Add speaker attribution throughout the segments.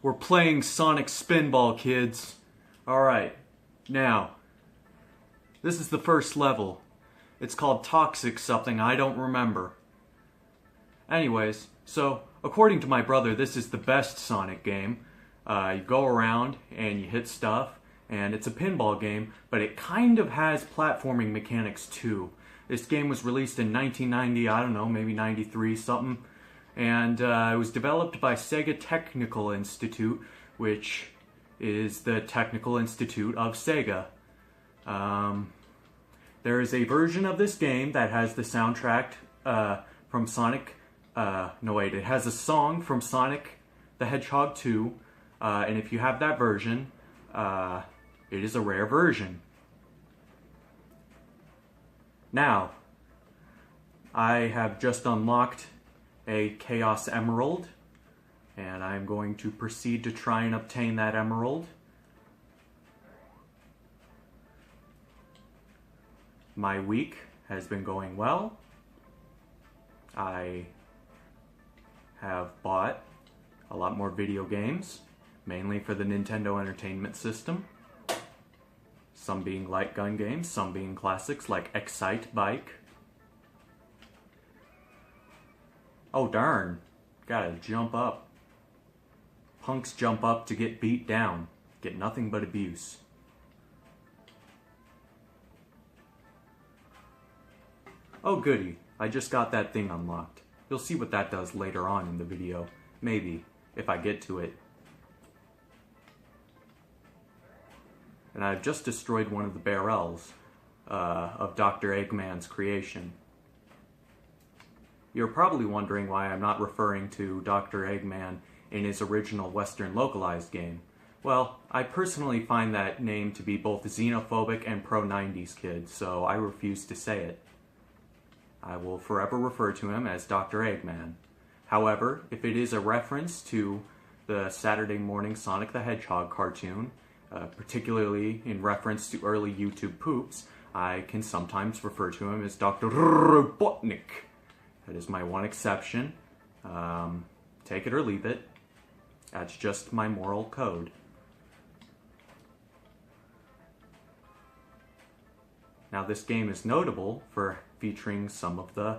Speaker 1: We're playing Sonic Spinball, kids. Alright, now, this is the first level. It's called Toxic something, I don't remember. Anyways, so, according to my brother, this is the best Sonic game. You go around and you hit stuff, and it's a pinball game, but it kind of has platforming mechanics too. This game was released in 1990, I don't know, maybe 93, something. And it was developed by Sega Technical Institute, which is the Technical Institute of Sega. There is a version of this game that has the soundtrack from Sonic... it has a song from Sonic the Hedgehog 2, and if you have that version, it is a rare version. Now, I have just unlocked a Chaos Emerald, and I'm going to proceed to try and obtain that emerald. My week has been going well. I have bought a lot more video games, mainly for the Nintendo Entertainment System. Some being light gun games, some being classics like Excite Bike. Oh darn, gotta jump up. Punks jump up to get beat down, get nothing but abuse. Oh goody, I just got that thing unlocked. You'll see what that does later on in the video. Maybe, if I get to it. And I've just destroyed one of the barrels of Dr. Eggman's creation. You're probably wondering why I'm not referring to Dr. Eggman in his original Western localized game. Well, I personally find that name to be both xenophobic and pro-90s kid, so I refuse to say it. I will forever refer to him as Dr. Eggman. However, if it is a reference to the Saturday morning Sonic the Hedgehog cartoon, particularly in reference to early YouTube poops, I can sometimes refer to him as Dr. Robotnik. That is my one exception. Take it or leave it. That's just my moral code. Now this game is notable for featuring some of the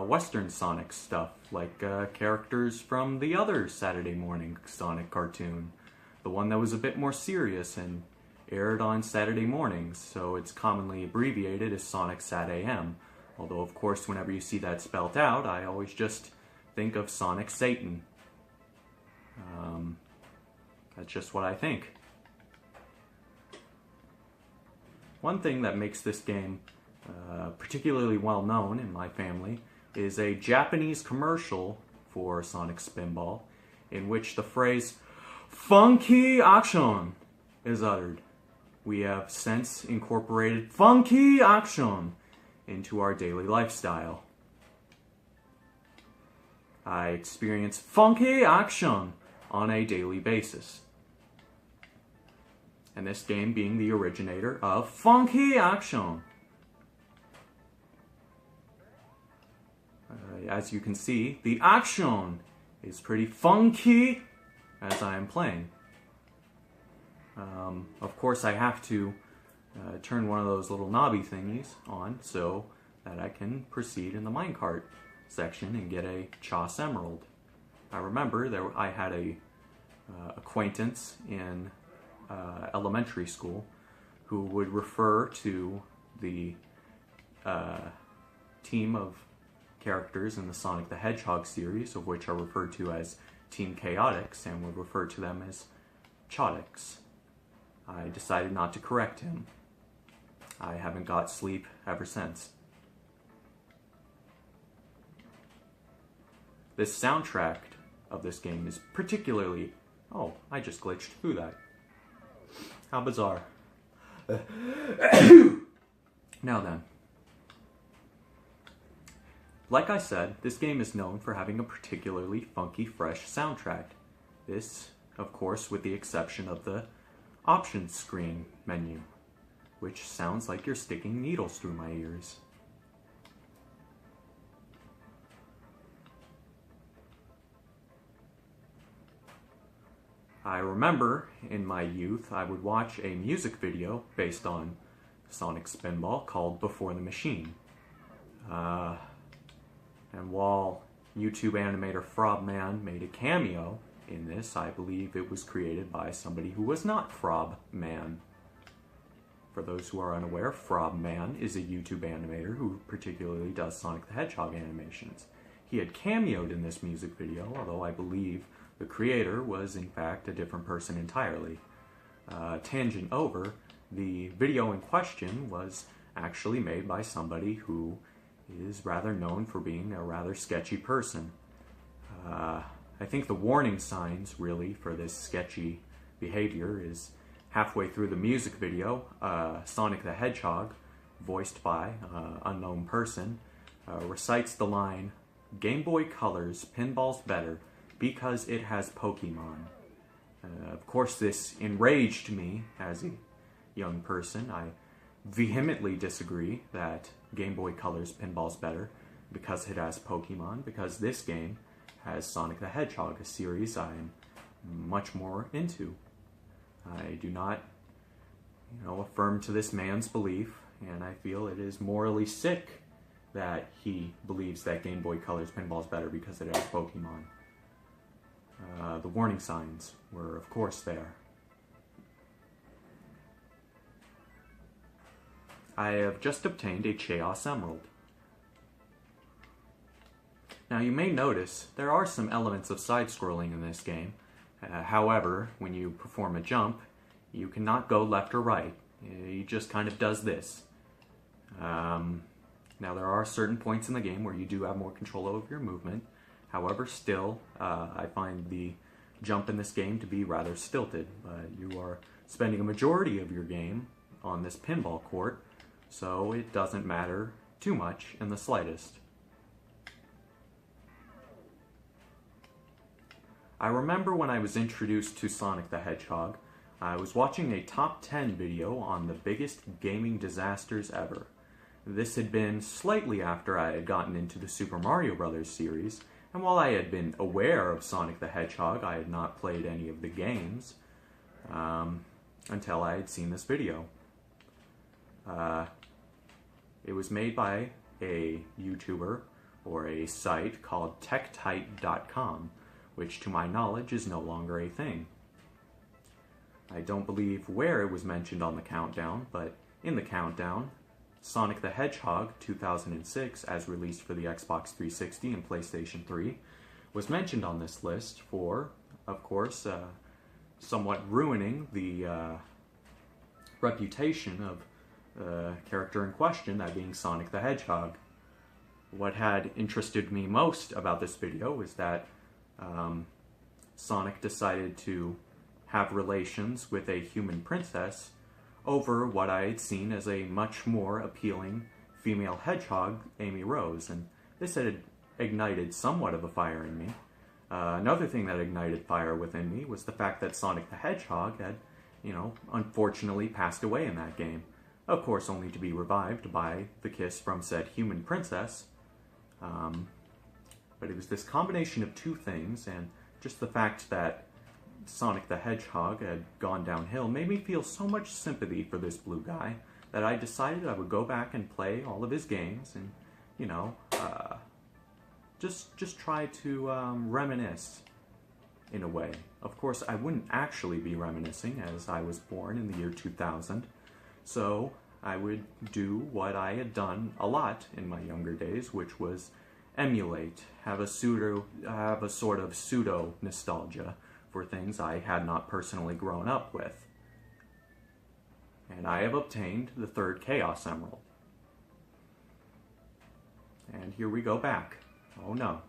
Speaker 1: Western Sonic stuff, like characters from the other Saturday morning Sonic cartoon. The one that was a bit more serious and aired on Saturday mornings, so it's commonly abbreviated as Sonic Sat AM. Although, of course, whenever you see that spelt out, I always just think of Sonic Satan. That's just what I think. One thing that makes this game particularly well known in my family is a Japanese commercial for Sonic Spinball, in which the phrase "funky action" is uttered. We have since incorporated funky action into our daily lifestyle. I experience funky action on a daily basis. And this game being the originator of funky action. As you can see, the action is pretty funky as I am playing. Of course, I have to turn one of those little knobby thingies on so that I can proceed in the minecart section and get a Chos Emerald. I remember I had a acquaintance in elementary school who would refer to the team of characters in the Sonic the Hedgehog series, of which are referred to as Team Chaotix, and would refer to them as Chotix. I decided not to correct him. I haven't got sleep ever since. This soundtrack of this game is particularly... Oh, I just glitched through that. How bizarre. Now then. Like I said, this game is known for having a particularly funky, fresh soundtrack. This, of course, with the exception of the options screen menu, which sounds like you're sticking needles through my ears. I remember in my youth I would watch a music video based on Sonic Spinball called Before the Machine. And while YouTube animator Frobman made a cameo in this, I believe it was created by somebody who was not Frobman. For those who are unaware, Frobman is a YouTube animator who particularly does Sonic the Hedgehog animations. He had cameoed in this music video, although I believe the creator was in fact a different person entirely. Tangent over, the video in question was actually made by somebody who is rather known for being a rather sketchy person. I think the warning signs, really, for this sketchy behavior is halfway through the music video, Sonic the Hedgehog, voiced by unknown person, recites the line, "Game Boy Color's pinball's better because it has Pokemon." Of course, this enraged me as a young person. I vehemently disagree that Game Boy Color's pinball's better because it has Pokemon, because this game has Sonic the Hedgehog, a series I'm much more into. I do not, affirm to this man's belief, and I feel it is morally sick that he believes that Game Boy Color's pinball's better because it has Pokemon. The warning signs were, of course, there. I have just obtained a Chaos Emerald. Now you may notice there are some elements of side-scrolling in this game. However, when you perform a jump, you cannot go left or right. He just kind of does this. Now there are certain points in the game where you do have more control over your movement. However, still, I find the jump in this game to be rather stilted. You are spending a majority of your game on this pinball court, so it doesn't matter too much in the slightest. I remember when I was introduced to Sonic the Hedgehog, I was watching a top 10 video on the biggest gaming disasters ever. This had been slightly after I had gotten into the Super Mario Bros. Series, and while I had been aware of Sonic the Hedgehog, I had not played any of the games until I had seen this video. It was made by a YouTuber or a site called TechTight.com, which to my knowledge is no longer a thing. I don't believe where it was mentioned on the countdown, but in the countdown, Sonic the Hedgehog 2006, as released for the Xbox 360 and PlayStation 3, was mentioned on this list for, of course, somewhat ruining the reputation of the character in question, that being Sonic the Hedgehog. What had interested me most about this video is that Sonic decided to have relations with a human princess over what I had seen as a much more appealing female hedgehog, Amy Rose, and this had ignited somewhat of a fire in me. Another thing that ignited fire within me was the fact that Sonic the Hedgehog had, unfortunately passed away in that game. Of course, only to be revived by the kiss from said human princess. But it was this combination of two things, and just the fact that Sonic the Hedgehog had gone downhill made me feel so much sympathy for this blue guy that I decided I would go back and play all of his games and, just try to reminisce in a way. Of course, I wouldn't actually be reminiscing, as I was born in the year 2000, so I would do what I had done a lot in my younger days, which was emulate, have a sort of pseudo nostalgia for things I had not personally grown up with. And I have obtained the third Chaos Emerald. And here we go back. Oh no.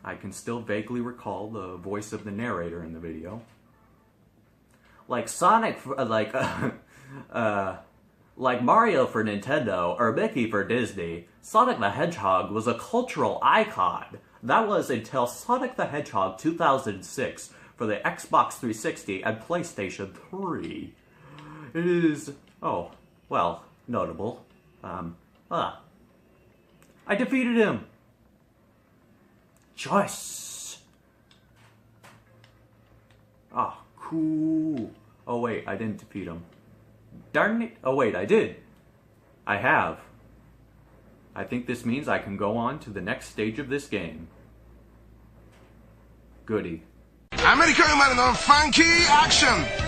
Speaker 1: I can still vaguely recall the voice of the narrator in the video. Like Mario for Nintendo or Mickey for Disney, Sonic the Hedgehog was a cultural icon. That was until Sonic the Hedgehog 2006 for the Xbox 360 and PlayStation 3. It is, notable. I defeated him. Choice! Ah, cool. Oh wait, I didn't defeat him. Darn it. Oh wait, I did. I have. I think this means I can go on to the next stage of this game. Goody.
Speaker 2: アメリカ生まれのファンキーアクション